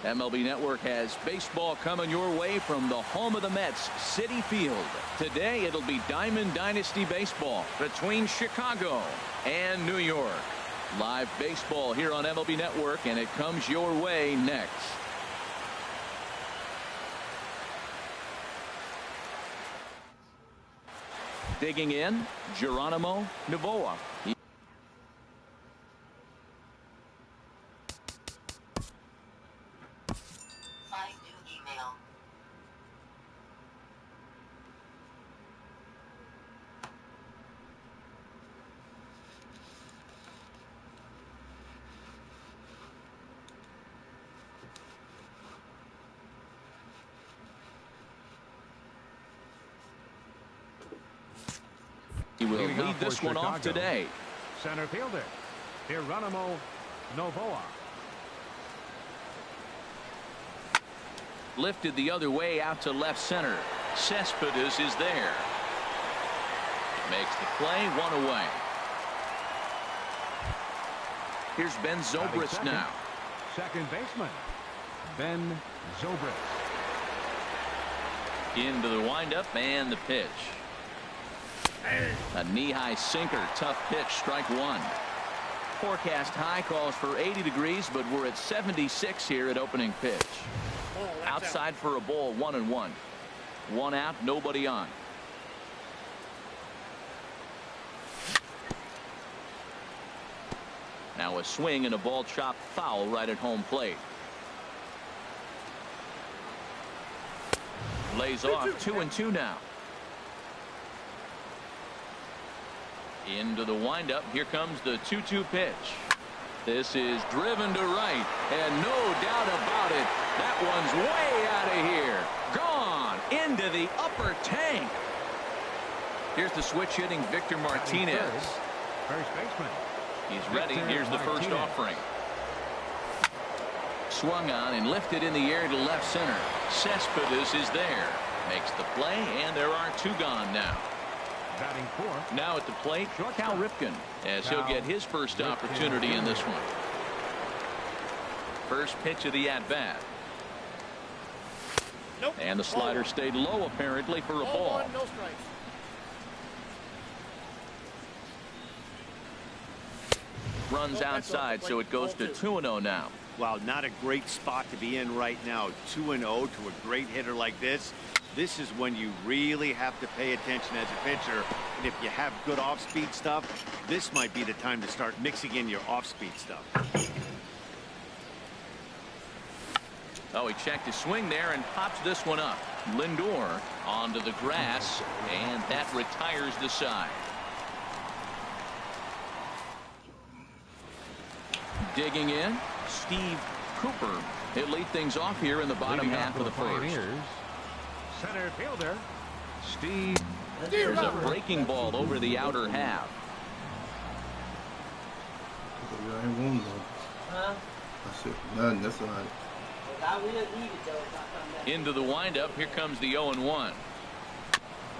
MLB Network has baseball coming your way from the home of the Mets, Citi Field. Today it'll be Diamond Dynasty baseball between Chicago and New York. Live baseball here on MLB Network, and it comes your way next. Digging in, Geronimo Novoa. He will lead this one off today. Center fielder, Geronimo Novoa. Lifted the other way out to left center. Cespedes is there. Makes the play, one away. Here's Ben Zobrist now. Second baseman, Ben Zobrist. Into the windup and the pitch. A knee-high sinker, tough pitch, strike one. Forecast high calls for 80 degrees, but we're at 76 here at opening pitch. Outside for a ball, 1-1. One out, nobody on. Now a swing and a ball chopped foul right at home plate. Lays off 2-2 now. Into the windup. Here comes the 2-2 pitch. This is driven to right, and no doubt about it, that one's way out of here. Gone into the upper tank. Here's the switch hitting Victor Martinez. First baseman. He's ready. Here's the first offering. Swung on and lifted in the air to left center. Cespedes is there. Makes the play, and there are two gone now. Batting fourth. Now at the plate, Cal Ripken, as he'll get his first opportunity in this one. First pitch of the at-bat. Nope. And the slider stayed low apparently for a ball. No strikes. Runs outside, so it goes to 2-0 now. Well, not a great spot to be in right now. 2-0 to a great hitter like this. This is when you really have to pay attention as a pitcher. And if you have good off-speed stuff, this might be the time to start mixing in your off-speed stuff. Oh, he checked his swing there and pops this one up. Lindor onto the grass, and that retires the side. Digging in, Steve Cooper. He'll lead things off here in the bottom half of the first. Center fielder, Steve. There's a breaking ball over the outer half. Into the windup. Here comes the 0-1.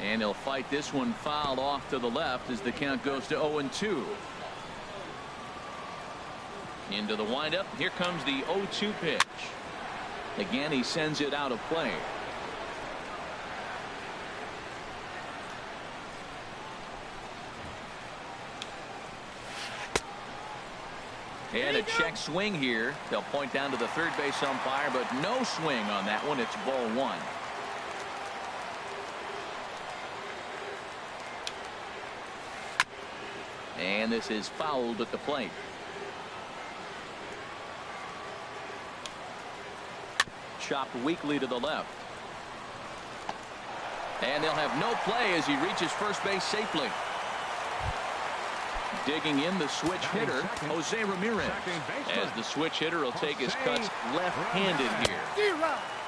And he'll fight this one fouled off to the left as the count goes to 0-2. Into the windup. Here comes the 0-2 pitch. Again, he sends it out of play. And a check swing here. They'll point down to the third base umpire, but no swing on that one. It's ball one. And this is fouled at the plate. Chopped weakly to the left. And they'll have no play as he reaches first base safely. Digging in, the switch hitter, Jose Ramirez. As the switch hitter will take his cuts left-handed here.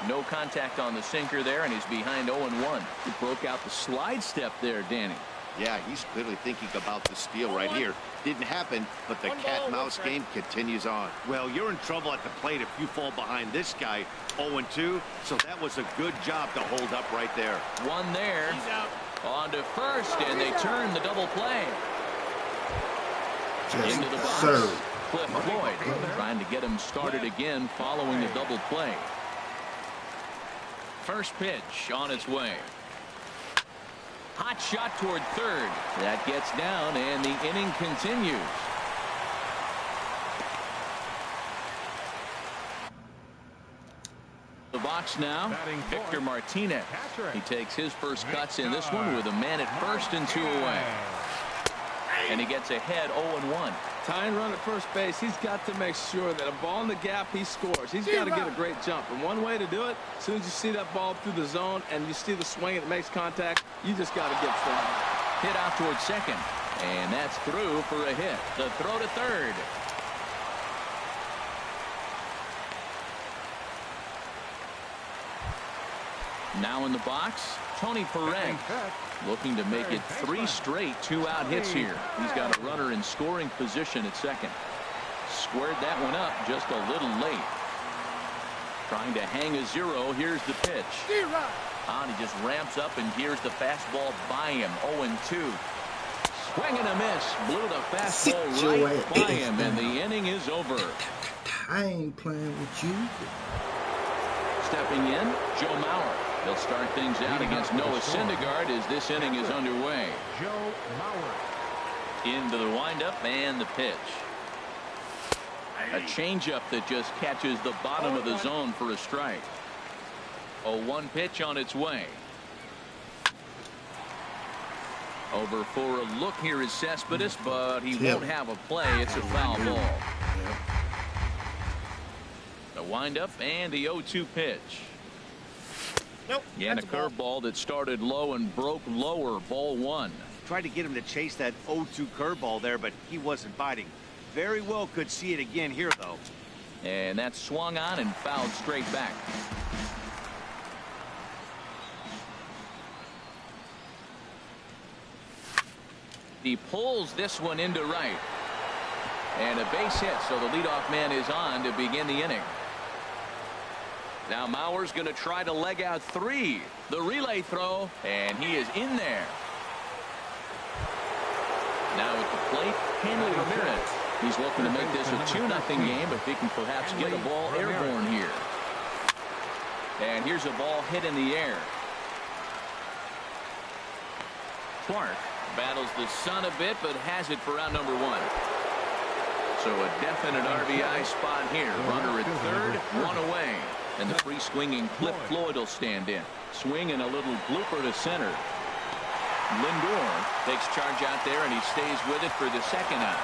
No contact on the sinker there, and he's behind 0-1. He broke out the slide step there, Danny. Yeah, he's clearly thinking about the steal right here. Didn't happen, but the cat-mouse game continues on. Well, you're in trouble at the plate if you fall behind this guy. 0-2, so that was a good job to hold up right there. One there. On to first, and they turn the double play. Into the box. Cliff Floyd, trying to get him started again following the double play. First pitch on its way. Hot shot toward third. That gets down, and the inning continues. The box now, Victor Martinez. He takes his first cuts in this one with a man at first and 2 away. And he gets ahead 0-1. Tying run at first base, he's got to make sure that a ball in the gap, he scores. He's got to get a great jump. And one way to do it, as soon as you see that ball through the zone and you see the swing and it makes contact, you just got to get strong. Hit out towards second. And that's through for a hit. The throw to third. Now in the box, Tony Perez, looking to make it 3 straight 2-out hits here. He's got a runner in scoring position at second. Squared that one up just a little late. Trying to hang a 0. Here's the pitch. And he just ramps up and gears the fastball by him. 0-2. Swing and a miss. Blew the fastball right by him, and the inning is over. I ain't playing with you. Stepping in, Joe Mauer. They'll start things out against Noah Syndergaard as this inning is underway. Joe Mauer. Into the windup and the pitch. A changeup that just catches the bottom of the zone for a strike. A 1 pitch on its way. Over for a look here is Cespedes, but he won't have a play. It's a foul ball. The windup and the 0-2 pitch. Nope. And a curveball that started low and broke lower. Ball 1. Tried to get him to chase that 0-2 curveball there, but he wasn't biting. Very well could see it again here, though. And that's swung on and fouled straight back. He pulls this one into right. And a base hit, so the leadoff man is on to begin the inning. Now Mauer's going to try to leg out 3. The relay throw, and he is in there. Now at the plate, Hanley Ramirez. He's looking to make this a 2-0 game if he can perhaps get a ball airborne here. And here's a ball hit in the air. Clark battles the sun a bit, but has it for out number 1. So a definite RBI spot here. Runner at third, 1 away. And the free swinging Cliff Floyd will stand in. Swing and a little blooper to center. Lindor takes charge out there, and he stays with it for the second out.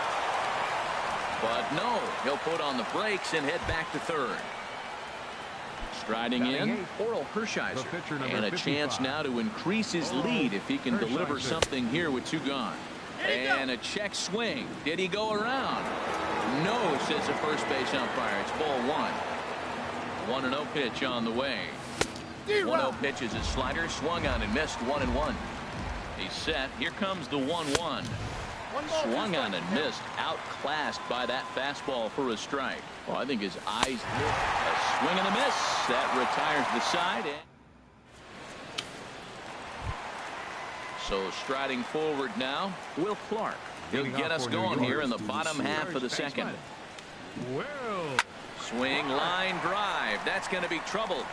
But no, he'll put on the brakes and head back to third. Striding in, Oral Hershiser. And a chance now to increase his lead if he can deliver something here with 2 gone. And a check swing. Did he go around? No, says the first base umpire. It's ball 1. 1-0 pitch on the way. 1-0 pitch is a slider, swung on and missed. 1-1. He's set. Here comes the 1-1. Swung on and missed. Outclassed by that fastball for a strike. Well, I think his eyes lit. A swing and a miss. That retires the side. So striding forward now, Will Clark. He'll get us going here in the bottom half of the second. Swing, line drive. That's going to be trouble.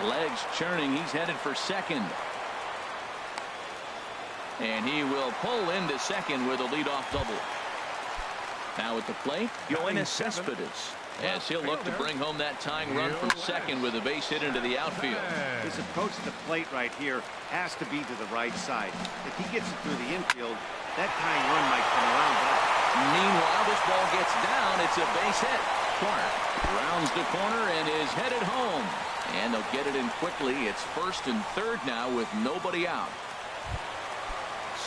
Legs churning. He's headed for second. And he will pull into second with a leadoff double. Now at the plate, Yoenis Cespedes, as he'll look to bring home that tying run from second with a base hit into the outfield. His approach to the plate right here has to be to the right side. If he gets it through the infield, that tying run might come around. But meanwhile, this ball gets down. It's a base hit. Clark rounds the corner and is headed home. And they'll get it in quickly. It's first and third now with nobody out.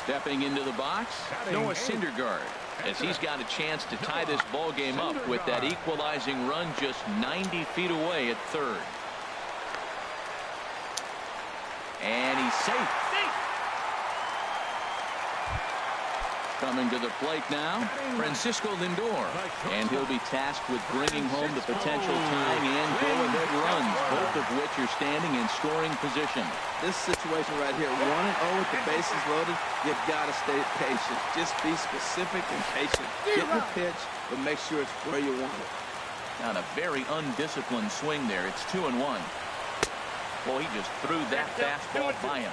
Stepping into the box, Noah Syndergaard, as he's got a chance to tie this ball game up with that equalizing run just 90 feet away at third. And he's safe. Coming to the plate now, Francisco Lindor. And he'll be tasked with bringing home the potential tying and go-ahead runs, both of which are standing in scoring position. This situation right here, 1-0 with the bases loaded, you've got to stay patient. Just be specific and patient. Get the pitch, but make sure it's where you want it. Not a very undisciplined swing there. It's 2-1. Well, he just threw that fastball by him.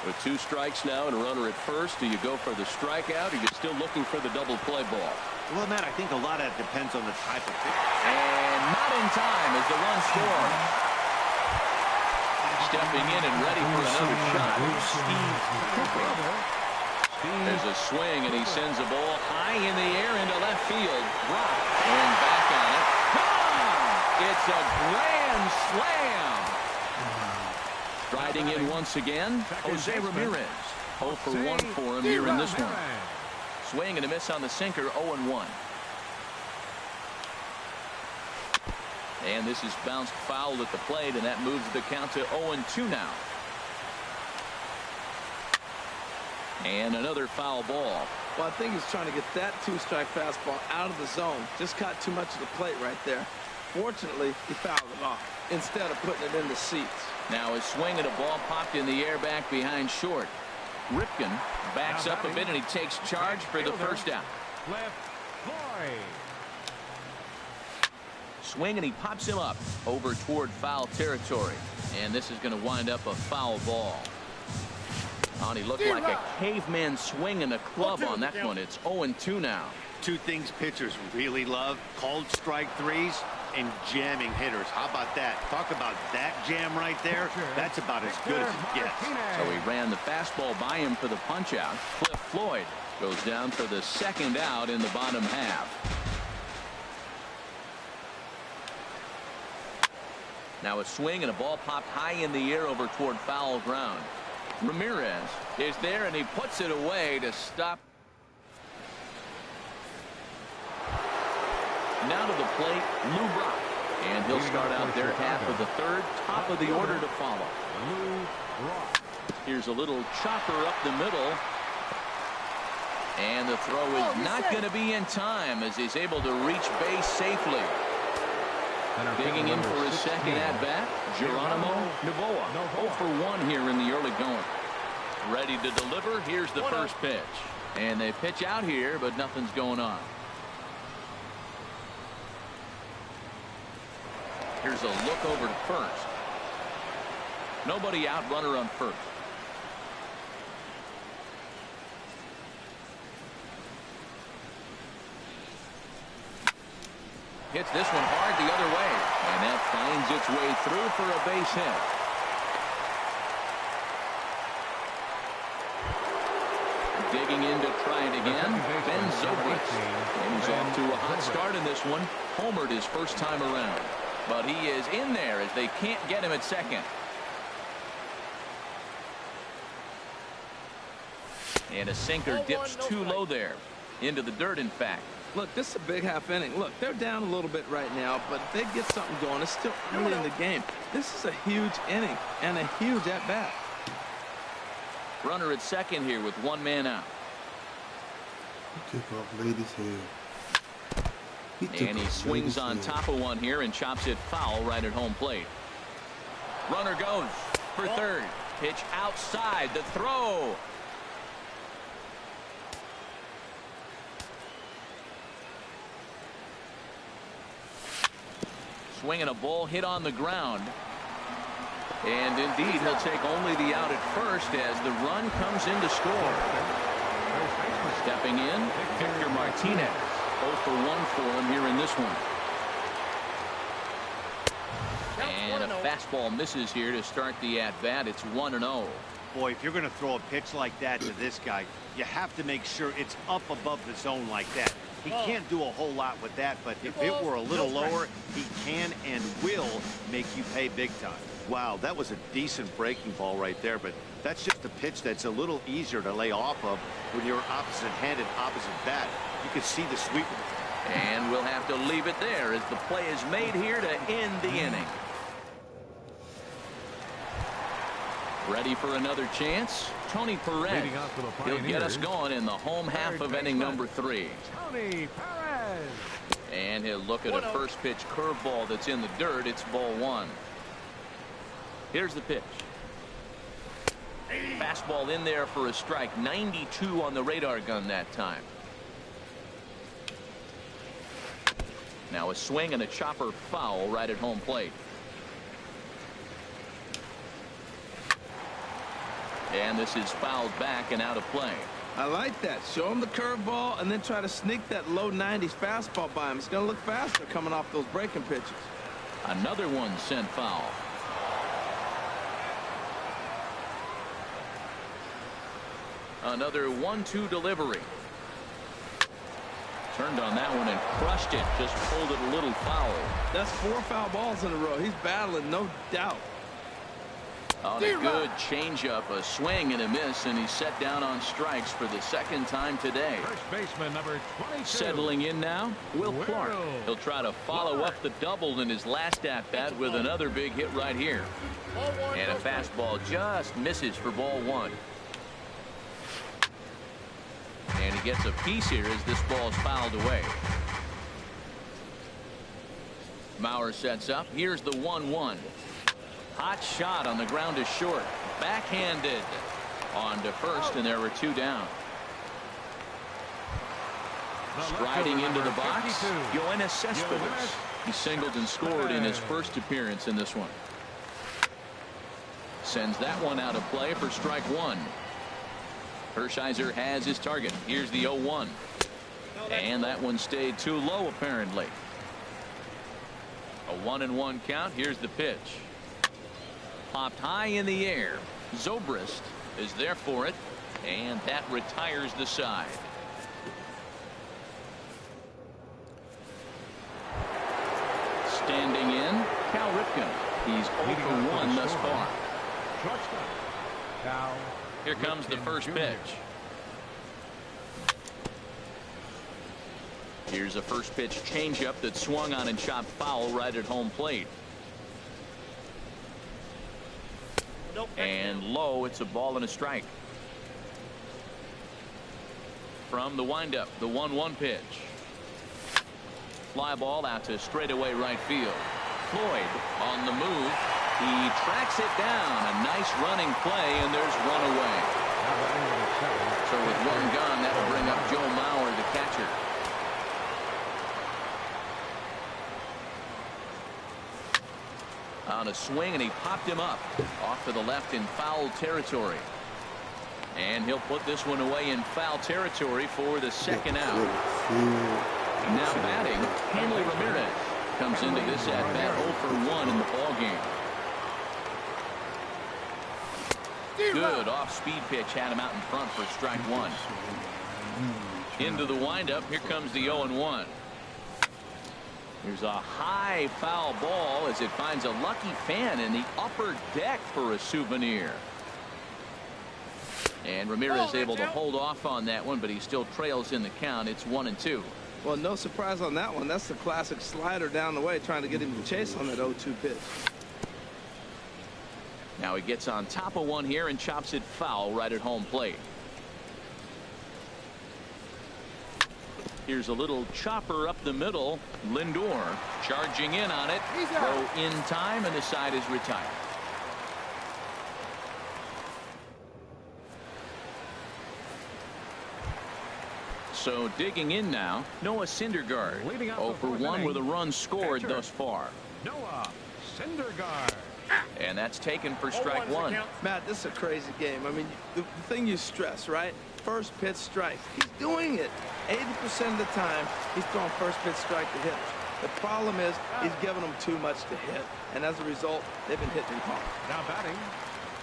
With 2 strikes now and a runner at first, do you go for the strikeout or are you still looking for the double play ball? Well, Matt, I think a lot of that depends on the type of pitch. And not in time as the run scored. Stepping in and ready for another shot. There's a swing and he sends a ball high in the air into left field. Rock and back on it. Gone! It's a grand slam. Riding in once again, Jose Ramirez. 0 for 1 for him here in this one. Swing and a miss on the sinker, 0-1. And this is bounced foul at the plate, and that moves the count to 0-2 now. And another foul ball. Well, I think he's trying to get that 2-strike fastball out of the zone. Just caught too much of the plate right there. Fortunately, he fouled it off instead of putting it in the seats. Now a swing and a ball popped in the air back behind short. Ripken backs up a bit and he takes charge for the first out. Swing and he pops him up over toward foul territory. And this is going to wind up a foul ball. Oh, and he looked like a caveman swinging a club on that one. It's 0-2 now. 2 things pitchers really love: called strike threes and jamming hitters. How about that? Talk about that jam right there. That's about as good as it gets. So he ran the fastball by him for the punch out. Cliff Floyd goes down for the second out in the bottom half. Now a swing and a ball popped high in the air over toward foul ground. Ramirez is there and he puts it away to stop. Now to the plate, Lou Brock. And he'll start out their half of the third, top of the order to follow. Here's a little chopper up the middle. And the throw is not going to be in time as he's able to reach base safely. Digging in for his second at-bat, Geronimo Novoa. 0 for 1 here in the early going. Ready to deliver. Here's the first pitch. And they pitch out here, but nothing's going on. Here's a look over to first. Nobody out, runner on first. Hits this one hard the other way. And that finds its way through for a base hit. Digging in to try it again. Ben Zobrist. And he's off to a hot start in this one. Homered his first time around. But he is in there as they can't get him at second. And a sinker dips too low there. Into the dirt, in fact. Look, this is a big half inning. Look, they're down a little bit right now, but if they get something going, it's still early in the game. This is a huge inning and a huge at-bat. Runner at second here with 1 man out. He took off late as hell. And he swings on top of one here and chops it foul right at home plate. Runner goes for third. Pitch outside. The throw. Swinging a ball hit on the ground. And indeed, he'll take only the out at first as the run comes in to score. Stepping in, Victor Martinez. 0 for 1 for him here in this one. And a fastball misses here to start the at-bat. It's 1-0. Boy, if you're going to throw a pitch like that to this guy, you have to make sure it's up above the zone like that. He can't do a whole lot with that, but if it were a little lower, he can and will make you pay big time. Wow, that was a decent breaking ball right there, but that's just a pitch that's a little easier to lay off of when you're opposite-handed, opposite bat. You can see the sweep. And we'll have to leave it there as the play is made here to end the inning. Ready for another chance? Tony Perez. He'll get us going in the home half of inning number 3. Tony Perez. And he'll look at a first pitch curveball that's in the dirt. It's ball 1. Here's the pitch. Fastball in there for a strike. 92 on the radar gun that time. Now a swing and a chopper foul right at home plate. And this is fouled back and out of play. I like that. Show him the curveball and then try to sneak that low 90s fastball by him. It's going to look faster coming off those breaking pitches. Another one sent foul. Another 1-2 delivery. Turned on that one and crushed it. Just pulled it a little foul. That's 4 foul balls in a row. He's battling, no doubt. On a good changeup, a swing and a miss, and he's set down on strikes for the second time today. First baseman number 22. Settling in now, Will Clark. He'll try to follow up the double in his last at-bat with another big hit right here. And a fastball just misses for ball 1. And he gets a piece here as this ball's fouled away. Mauer sets up. Here's the 1-1. Hot shot on the ground is short. Backhanded on to first, and there were 2 down. Striding into the box, Yoenis Cespedes. He singled and scored in his first appearance in this one. Sends that one out of play for strike 1. Hershiser has his target. Here's the 0-1. And that one stayed too low apparently. A 1-1 count. Here's the pitch. Popped high in the air. Zobrist is there for it, and that retires the side. Standing in, Cal Ripken. He's 0 for 1 thus far. Here comes the first pitch. Here's a first pitch changeup that swung on and chopped foul right at home plate. And low, it's a ball and a strike. From the windup, the 1-1 pitch. Fly ball out to straightaway right field. Floyd on the move. He tracks it down. A nice running play, and there's one away. So with one gone, that'll bring up Joe Mauer, the catcher. On a swing, and he popped him up off to the left in foul territory. And he'll put this one away in foul territory for the second out. Now batting, Hanley Ramirez comes into this at bat 0 for 1 in the ball game. Good off-speed pitch had him out in front for strike 1. Into the windup. Here comes the 0-1. There's a high foul ball as it finds a lucky fan in the upper deck for a souvenir. And Ramirez able to hold off on that one, but he still trails in the count. It's 1-2. Well, no surprise on that one. That's the classic slider down the way, trying to get him to chase on that 0-2 pitch. Now he gets on top of one here and chops it foul right at home plate. Here's a little chopper up the middle. Lindor charging in on it. Throw in time, and the side is retired. So digging in now, Noah Syndergaard. 0 for 1 with a run scored thus far. Noah Syndergaard. And that's taken for strike 1. Matt, this is a crazy game. I mean, the thing you stress, right? First pitch strike. He's doing it. 80% of the time, he's throwing first pitch strike to hitters. The problem is he's giving them too much to hit. And as a result, they've been hitting hard. Now batting.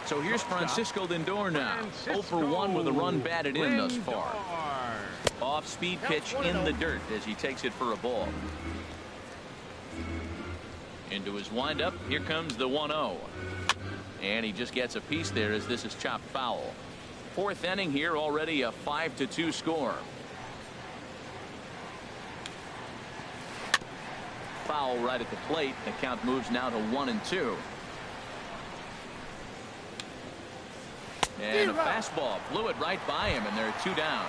So here's Francisco Lindor now. 0 for 1 with a run batted in thus far. Off-speed pitch in the dirt as he takes it for a ball. Into his windup. Here comes the 1-0. And he just gets a piece there as this is chopped foul. Fourth inning here, already a 5-2 score. Foul right at the plate. The count moves now to 1-2. And a fastball blew it right by him, and they're 2 down.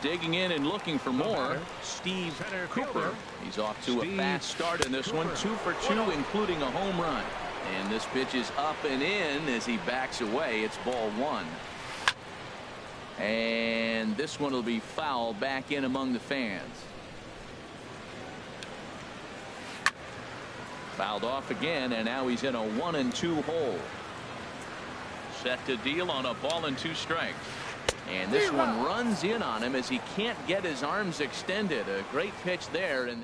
Digging in and looking for more, Steve Cooper. He's off to a fast start in this one, 2 for 2, including a home run. And this pitch is up and in as he backs away. It's ball 1. And this one will be foul back in among the fans. Fouled off again, and now he's in a 1-2 hole. Set to deal on a ball and 2 strikes. And this one runs in on him as he can't get his arms extended. A great pitch there. And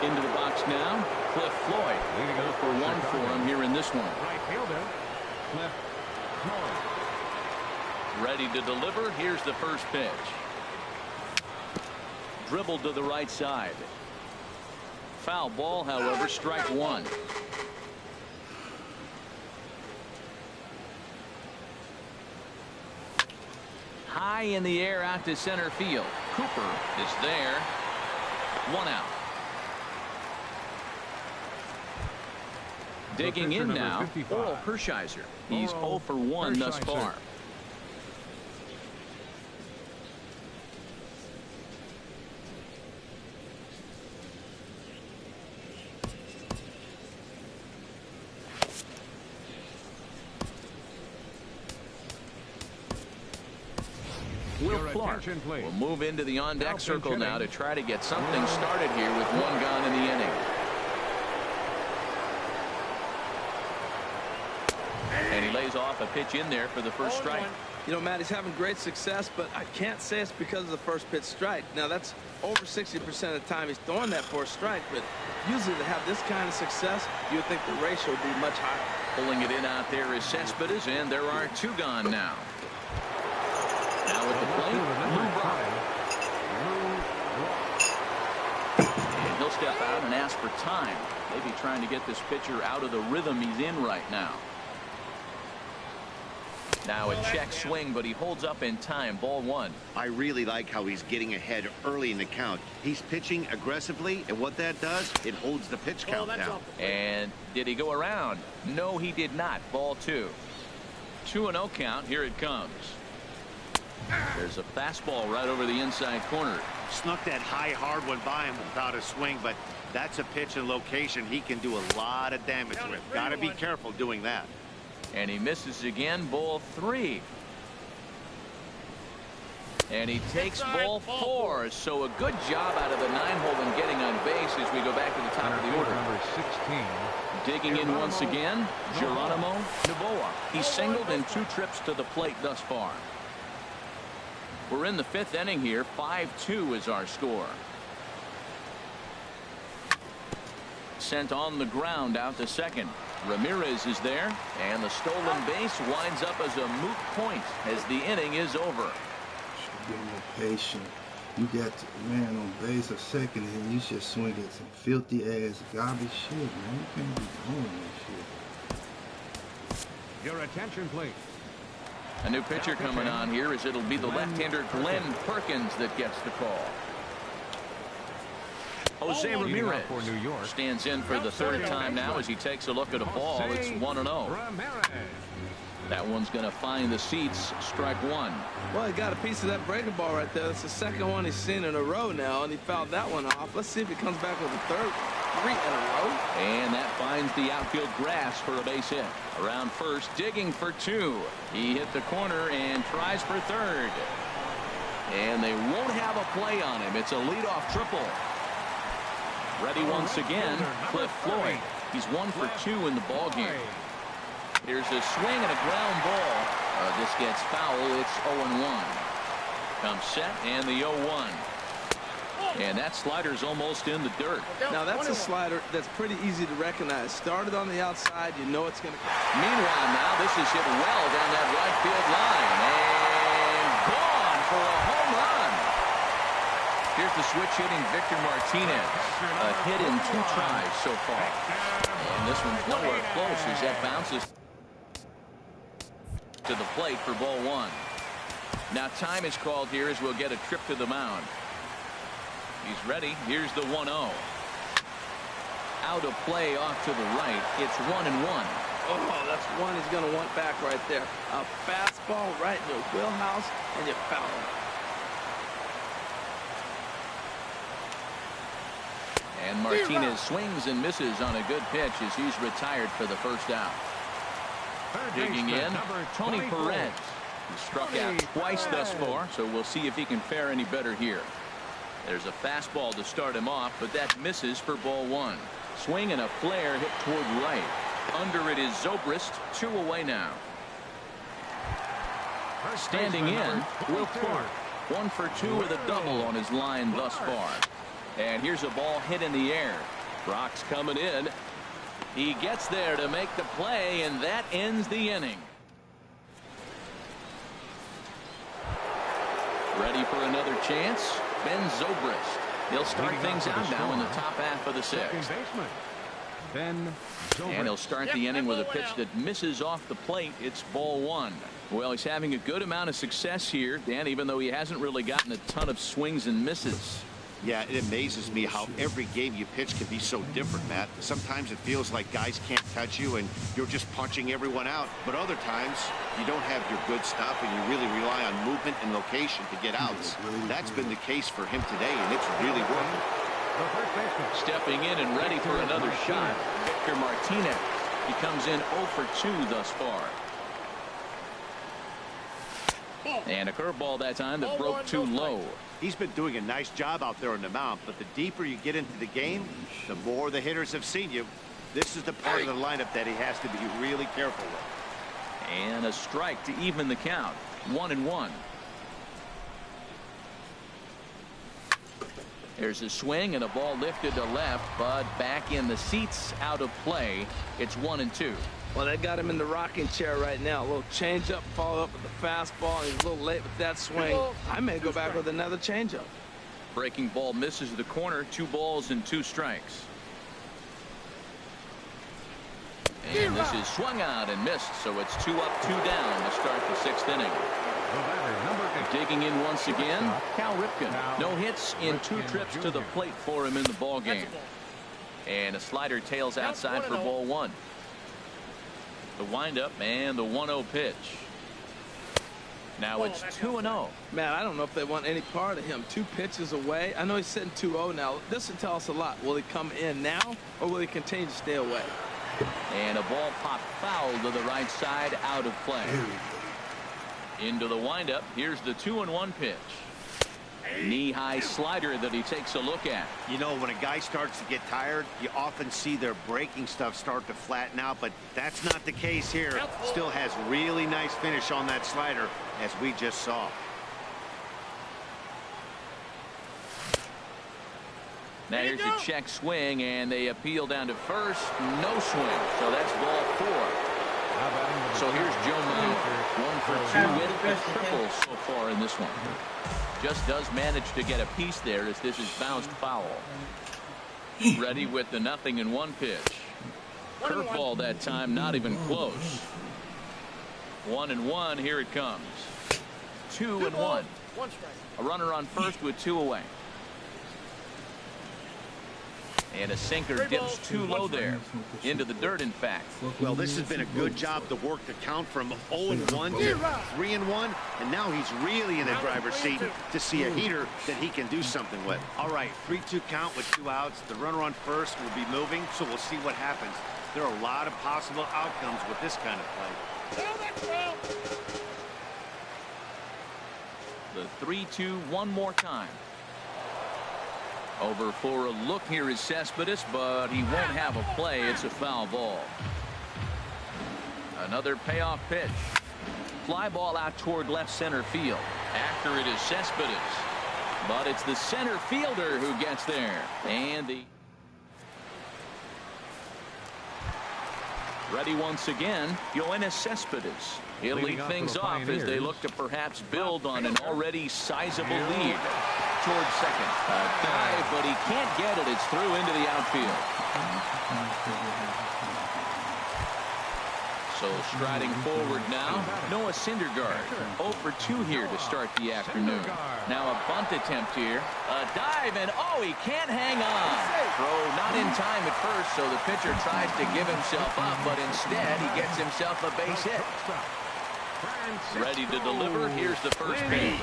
into the box now, Cliff Floyd. Leading up for 1 for him here in this one. Right fielder, Cliff Floyd. Ready to deliver. Here's the first pitch. Dribbled to the right side. Foul ball, however, strike 1. High in the air out to center field. Cooper is there. 1 out. Digging in now, Oral Hershiser. He's 0 for 1 thus far. Will Clark will move into the on-deck circle now to try to get something started here with 1 gone in the inning. And he lays off a pitch in there for the first strike. You know, Matt, he's having great success, but I can't say it's because of the first pitch strike. Now, that's over 60% of the time he's throwing that for a strike, but usually to have this kind of success, you would think the ratio would be much higher. Pulling it in out there is Cespedes, and there are 2 gone now. Now at the plate, Lou Brock. And he'll step out and ask for time. Maybe trying to get this pitcher out of the rhythm he's in right now. Now a check swing, but he holds up in time. Ball 1. I really like how he's getting ahead early in the count. He's pitching aggressively, and what that does, it holds the pitch count down. And did he go around? No, he did not. Ball 2. 2-0 count. Here it comes. There's a fastball right over the inside corner. Snuck that high hard one by him without a swing, but that's a pitch and location he can do a lot of damage with. Got to be careful doing that. And he misses again. Ball 3. And he takes ball 4. So a good job out of the 9-hole in getting on base as we go back to the top of the order. Number 16. Digging in once again, Geronimo Novoa. He's singled in 2 trips to the plate thus far. We're in the 5th inning here. 5-2 is our score. Sent on the ground out to second. Ramirez is there, and the stolen base winds up as a moot point as the inning is over. Should be more patient. You got a man on base a second, and you just swing at some filthy ass garbage shit, man. You can't be doing that shit. Your attention, please. A new pitcher coming on here as it'll be the left-hander Glenn Perkins that gets the call. Jose Ramirez for New York stands in for the 3rd time now as he takes a look at a ball. It's 1-0. That one's going to find the seats. Strike 1. Well, he got a piece of that breaking ball right there. That's the 2nd one he's seen in a row now, and he fouled that one off. Let's see if he comes back with a 3rd. 3 in a row. And that finds the outfield grass for a base hit. Around first, digging for 2. He hit the corner and tries for 3rd. And they won't have a play on him. It's a leadoff triple. Ready once again, Cliff Floyd. He's 1 for 2 in the ball game. Here's a swing and a ground ball. This gets foul. It's 0-1. Comes set and the 0-1. And that slider's almost in the dirt. Now that's a slider that's pretty easy to recognize. Started on the outside, you know it's going to come. Meanwhile, now this is hit well down that right field line. And gone for a home run. Here's the switch-hitting Victor Martinez. A hit in 2 tries so far. And this one's nowhere close as that bounces to the plate for ball 1. Now time is called here as we'll get a trip to the mound. He's ready. Here's the 1-0. Out of play off to the right. It's 1-1. Oh, that's one he's going to want back right there. A fastball right in your wheelhouse, and you foul him. And Martinez swings and misses on a good pitch as he's retired for the first out. Digging in, Tony Perez. He struck out twice thus far, so we'll see if he can fare any better here. There's a fastball to start him off, but that misses for ball one. Swing and a flare hit toward right. Under it is Zobrist, 2 away now. Standing in, Will Clark. 1 for 2 with a double on his line thus far. And here's a ball hit in the air. Brock's coming in. He gets there to make the play, and that ends the inning. Ready for another chance? Ben Zobrist. He'll start things out now in the top half of the sixth. And he'll start the inning with a pitch that misses off the plate. It's ball one. Well, he's having a good amount of success here, Dan, even though he hasn't really gotten a ton of swings and misses. Yeah, it amazes me how every game you pitch can be so different, Matt. Sometimes it feels like guys can't touch you and you're just punching everyone out. But other times you don't have your good stuff and you really rely on movement and location to get outs. That's been the case for him today, and it's really working. Stepping in and ready for another shot, Victor Martinez. He comes in 0 for 2 thus far. And a curveball that time that broke too low. He's been doing a nice job out there on the mound, but the deeper you get into the game, the more the hitters have seen you. This is the part of the lineup that he has to be really careful with. And a strike to even the count. 1-1. There's a swing and a ball lifted to left, but back in the seats, out of play. It's 1-2. Well, they got him in the rocking chair right now. A little changeup, followed up with the fastball. He's a little late with that swing. I may go back with another changeup. Breaking ball misses the corner. 2 balls and 2 strikes. And this is swung out and missed, so it's 2 up, 2 down to start the 6th inning. Digging in once again, Cal Ripken. No hits in 2 trips to the plate for him in the ball game. And a slider tails outside for ball one. The windup and the 1-0 pitch. Now it's 2-0. Man, I don't know if they want any part of him. 2 pitches away. I know he's sitting 2-0 now. This will tell us a lot. Will he come in now, or will he continue to stay away? And a ball popped foul to the right side, out of play. Into the windup. Here's the 2-1 pitch. Knee-high slider that he takes a look at. You know, when a guy starts to get tired, you often see their breaking stuff start to flatten out, but that's not the case here. Still has really nice finish on that slider, as we just saw. Now here's a check swing, and they appeal down to first. No swing, so that's ball 4. So here's Joe Mauer. 1 for 2 with a triple so far in this one. Just does manage to get a piece there as this is bounced foul. Ready with the 0-1 pitch. Curveball that time, not even close. 1-1, here it comes. 2-1. A runner on first with 2 away. And a sinker dips too low there. Into the dirt, in fact. Well, this has been a good job to work the count from 0-1 to 3-1. And now he's really in the driver's seat to see a heater that he can do something with. All right, 3-2 count with 2 outs. The runner on first will be moving, so we'll see what happens. There are a lot of possible outcomes with this kind of play. The 3-2 one more time. Over for a look here is Cespedes, but he won't have a play. It's a foul ball. Another payoff pitch. Fly ball out toward left center field. After it is Cespedes, but it's the center fielder who gets there. And the ready once again, Yoenis Cespedes. He'll lead things off as they look to perhaps build on an already sizable lead. Towards second. A dive, but he can't get it. It's through into the outfield. So striding forward now, Noah Syndergaard. 0 for 2 here to start the afternoon. Now a bunt attempt here. A dive, and oh, he can't hang on. Throw not in time at first, so the pitcher tries to give himself up, but instead he gets himself a base hit. Ready to deliver. Here's the first pitch.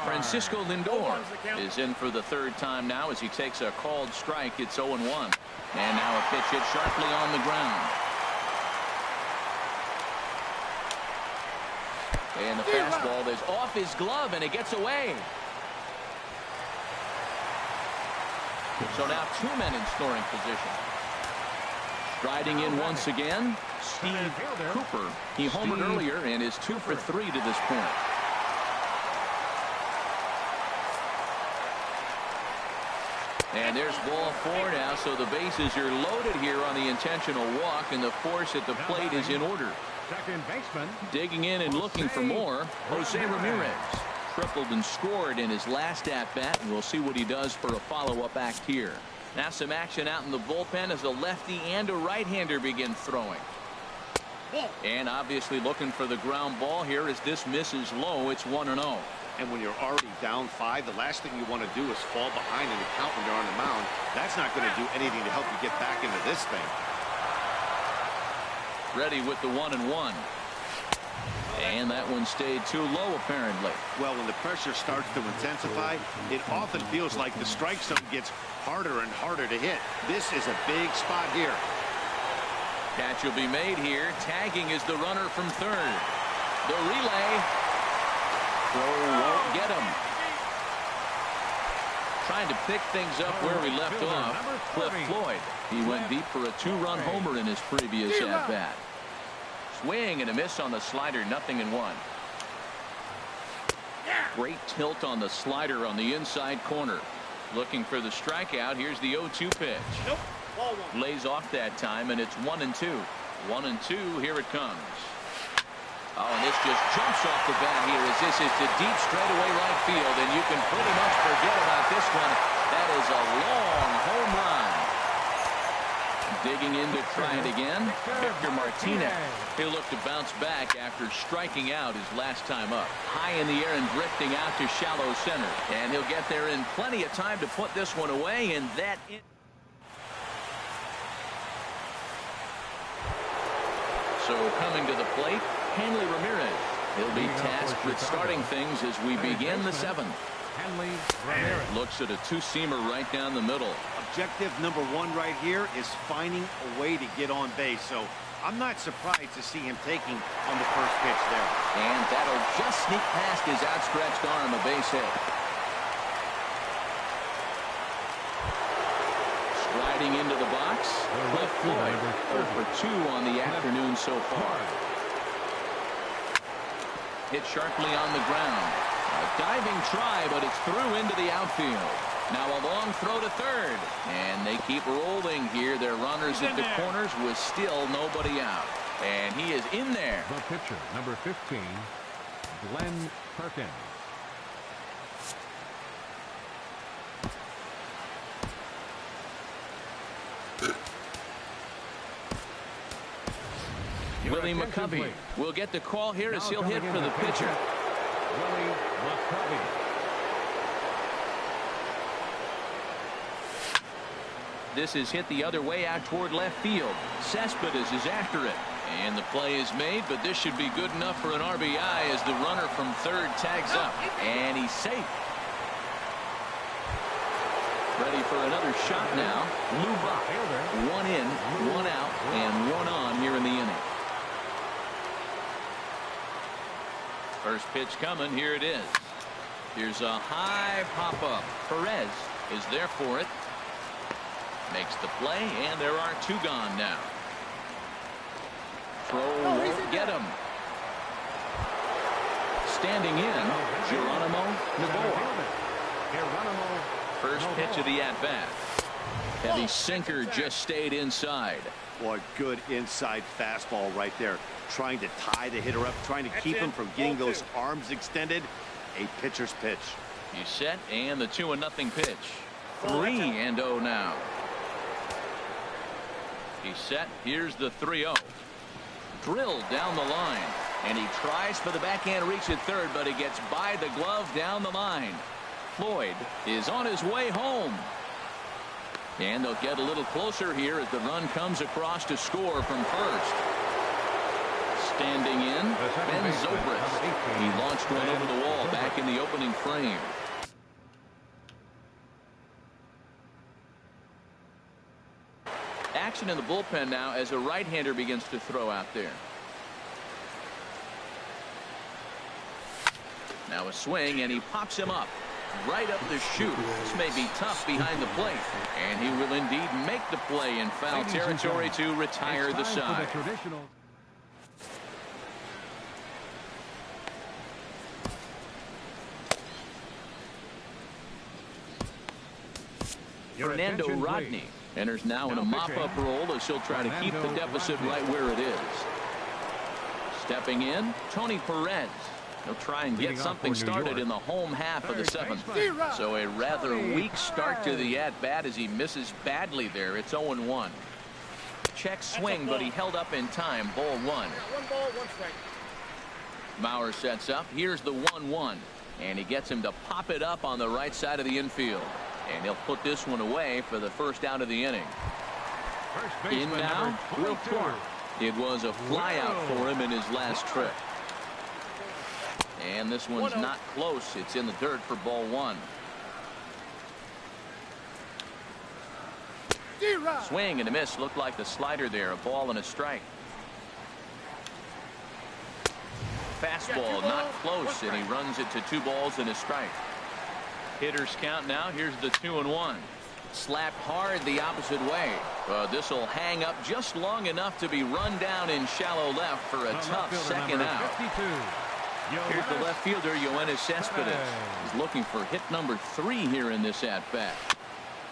Francisco Lindor is in for the third time now as he takes a called strike. It's 0-1. And now a pitch hit sharply on the ground. And the fastball is off his glove, and it gets away. So now 2 men in scoring position. Striding in once again, Steve Cooper. He homered earlier and is 2 for 3 to this point. And there's ball 4 now, so the bases are loaded here on the intentional walk, and the force at the plate is in order. Second baseman. Digging in and looking for more, Jose Ramirez. Tripled and scored in his last at-bat, and we'll see what he does for a follow-up act here. Now some action out in the bullpen as a lefty and a right-hander begin throwing. And obviously looking for the ground ball here as this misses low. It's 1-0. And when you're already down 5, the last thing you want to do is fall behind in the count when you're on the mound. That's not going to do anything to help you get back into this thing. Ready with the 1-1. And that one stayed too low, apparently. Well, when the pressure starts to intensify, it often feels like the strike zone gets harder and harder to hit. This is a big spot here. Catch will be made here. Tagging is the runner from third. The relay. Throw won't get him. Trying to pick things up where we left off. Cliff Floyd. He went deep for a 2-run homer in his previous at-bat. Swing and a miss on the slider, 0-1. Great tilt on the slider on the inside corner. Looking for the strikeout. Here's the 0-2 pitch. Lays off that time, and it's 1-2. 1-2. Here it comes. Oh, and this just jumps off the bat here as this is to deep straightaway right field, and you can pretty much forget about this one. That is a long home run. Digging in to try it again, Victor Martinez. He'll look to bounce back after striking out his last time up. High in the air and drifting out to shallow center. And he'll get there in plenty of time to put this one away, and that is. So coming to the plate, Hanley Ramirez. He'll be tasked with starting things as we begin the 7th. Hanley Ramirez. Looks at a two-seamer right down the middle. Objective number 1 right here is finding a way to get on base. So I'm not surprised to see him taking on the first pitch there. And that'll just sneak past his outstretched arm, a base hit. Striding into the box, Cliff Floyd. 0 for 2 on the afternoon so far. Hit sharply on the ground. A diving try, but it's through into the outfield. Now a long throw to third. And they keep rolling here. Their runners at the corners with still nobody out. And he is in there. The pitcher, number 15, Glenn Perkins. Willie McCovey will get the call here as he'll hit for the pitcher. Willie McCovey. This is hit the other way out toward left field. Cespedes is after it. And the play is made, but this should be good enough for an RBI as the runner from third tags up. And he's safe. Ready for another shot now. Lou Buck. 1 in, 1 out, and 1 on here in the inning. First pitch coming. Here it is. Here's a high pop-up. Perez is there for it. Makes the play, and there are 2 gone now. Throw won't get him. Standing in, Geronimo Navarro. First pitch of the at-bat. Heavy sinker just stayed inside. Boy, good inside fastball right there. Trying to tie the hitter up, trying to keep him from getting those arms extended. A pitcher's pitch. He's set, and the 2-0 pitch. 3-0 now. He's set. Here's the 3-0. drilled down the line. And he tries for the backhand reach at third, but he gets by the glove down the line. Floyd is on his way home. And they'll get a little closer here as the run comes across to score from first. Standing in, Ben Zobrist. He launched one over the wall back in the opening frame. Action in the bullpen now as a right-hander begins to throw out there. Now a swing, and he pops him up right up the chute. This may be tough behind the plate, and he will indeed make the play in foul territory to retire the side. Fernando Rodney enters now in a mop-up role as he'll try to keep the deficit right where it is. Stepping in, Tony Perez. He'll try and get something started in the home half of the seventh. So a rather weak start to the at-bat as he misses badly there. It's 0-1. Check swing, but he held up in time. Ball 1. 1 ball, 1 strike. Mauer sets up. Here's the 1-1. And he gets him to pop it up on the right side of the infield. And he'll put this one away for the first out of the inning. In now, Will Clark. It was a flyout for him in his last trip. And this one's not close. It's in the dirt for ball 1. Swing and a miss. Looked like the slider there. A ball and a strike. Fastball not close, and he runs it to 2 balls and a strike. Hitters count now. Here's the 2-1. Slapped hard the opposite way. This will hang up just long enough to be run down in shallow left for a tough second out. Here's the left fielder, Yoenis Cespedes. He's looking for hit number 3 here in this at-bat.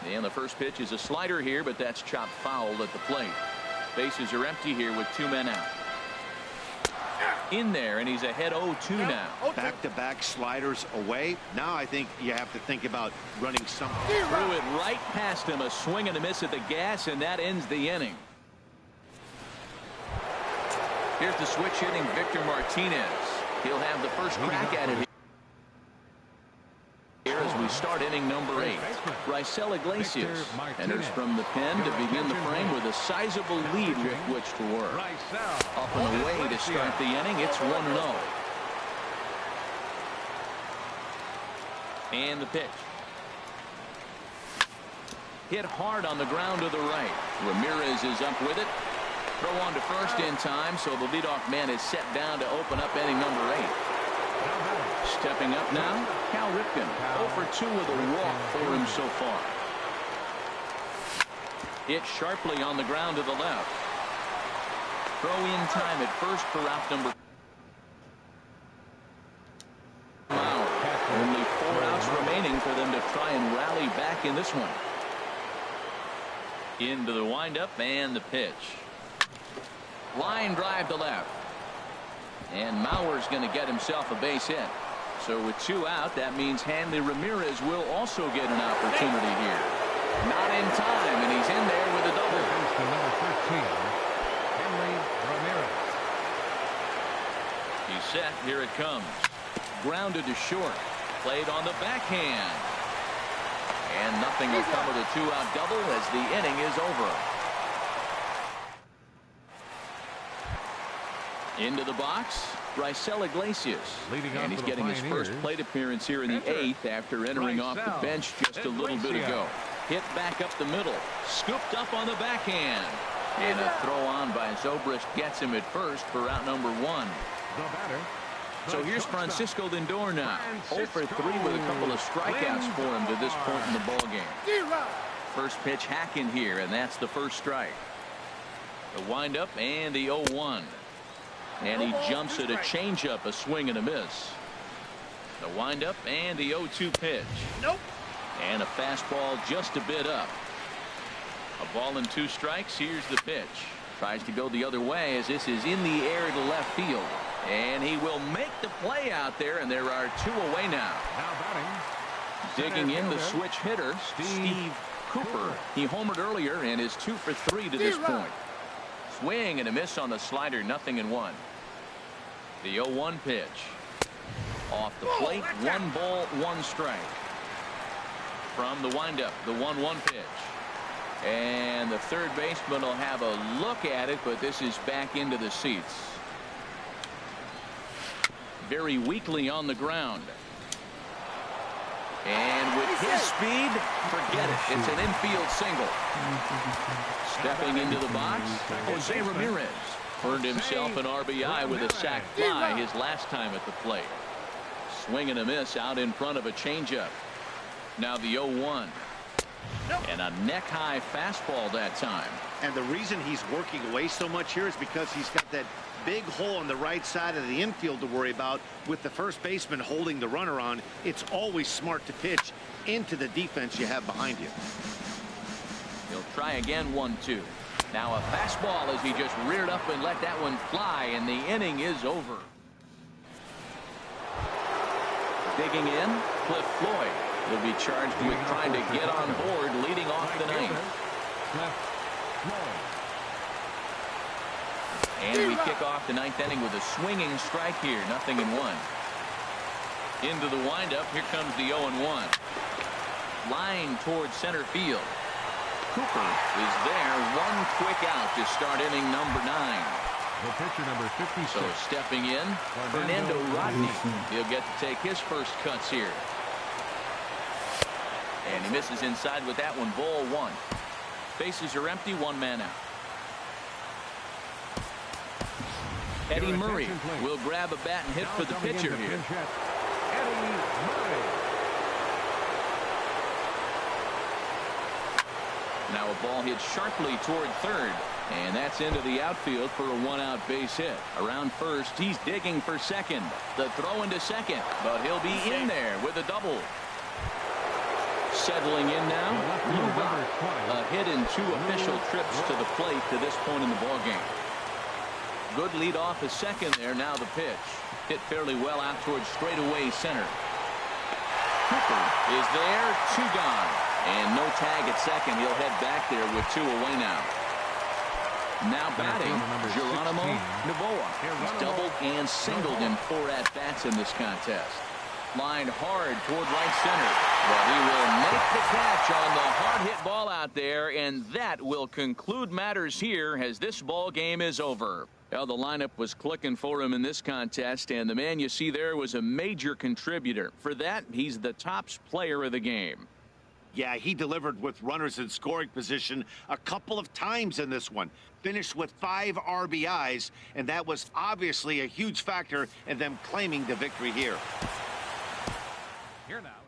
And the first pitch is a slider here, but that's chopped foul at the plate. Bases are empty here with 2 men out. In there, and he's ahead 0-2 now. Back-to-back sliders away. Now I think you have to think about running something. Threw it right past him. A swing and a miss at the gas, and that ends the inning. Here's the switch hitting Victor Martinez. He'll have the first crack at it here as we start inning number 8. Raisel Iglesias enters from the pen to begin the frame with a sizable lead with which to work. Up and away to start the inning. It's 1-0. And the pitch. Hit hard on the ground to the right. Ramirez is up with it. Throw on to first in time, so the leadoff man is set down to open up inning number 8. Stepping up now, Cal Ripken. 0 for 2 with a walk for him so far. Hit sharply on the ground to the left. Throw in time at first for out number. Only 4 outs remaining for them to try and rally back in this one. Into the windup and the pitch. Line drive to left. And Mauer's going to get himself a base hit. So with 2 out, that means Hanley Ramirez will also get an opportunity here. Not in time, and he's in there with a double. Number 13, Hanley Ramirez. He's set. Here it comes. Grounded to short. Played on the backhand. And nothing will come of the 2-out double as the inning is over. Into the box, Raisel Iglesias. And he's getting his first plate appearance here in the 8th after entering off the bench just a little bit ago. Hit back up the middle. Scooped up on the backhand. And a throw on by Zobrist gets him at first for out number 1. So here's Francisco Lindor now. 0 for 3 with a couple of strikeouts for him to this point in the ballgame. First pitch hack in here, and that's the first strike. The windup and the 0-1. And he jumps at a changeup, a swing and a miss. The windup and the 0-2 pitch. And a fastball just a bit up. A ball and 2 strikes. Here's the pitch. Tries to go the other way as this is in the air to left field. And he will make the play out there, and there are 2 away now. Digging in the switch hitter, Steve Cooper. He homered earlier and is 2 for 3 to this point. Swing and a miss on the slider, 0-1. The 0-1 pitch. Off the plate, 1 ball, 1 strike. From the windup, the 1-1 pitch. And the third baseman will have a look at it, but this is back into the seats. Very weakly on the ground. And with his speed, forget it. It's an infield single. Stepping into the box, Jose Ramirez earned himself an RBI with a sac fly his last time at the plate. Swing and a miss out in front of a changeup. Now the 0-1. And a neck-high fastball that time. And the reason he's working away so much here is because he's got that big hole on the right side of the infield to worry about. With the first baseman holding the runner on, it's always smart to pitch into the defense you have behind you. He'll try again, 1-2. Now a fastball as he just reared up and let that one fly, and the inning is over. Digging in, Cliff Floyd. He'll be charged with trying to get on board leading off the ninth. And we kick off the ninth inning with a swinging strike here, 0-1. Into the windup, here comes the 0-1. Line towards center field. Cooper is there, 1 quick out to start inning number 9. The pitcher number 56. So stepping in, Fernando Rodney. He'll get to take his first cuts here. And he misses inside with that one, ball 1. Bases are empty, 1 man out. Eddie Murray will grab a bat and hit for the pitcher here. Eddie Murray. Now a ball hit sharply toward third, and that's into the outfield for a 1-out base hit. Around first, he's digging for second. The throw into second, but he'll be in there with a double. Settling in now, Lou Rock, a hit in 2 official trips to the plate to this point in the ballgame. Good lead off a second there. Now the pitch. Hit fairly well out towards straightaway center. Cooper is there, 2 gone. And no tag at second. He'll head back there with 2 away now. Now batting, Geronimo Novoa. He's doubled and singled in 4 at-bats in this contest. Lined hard toward right center, but he will make the catch on the hard hit ball out there, and that will conclude matters here as this ball game is over. Well, the lineup was clicking for him in this contest, and the man you see there was a major contributor. For that, he's the top player of the game. Yeah, he delivered with runners in scoring position a couple of times in this one. Finished with 5 RBIs, and that was obviously a huge factor in them claiming the victory here. Here now.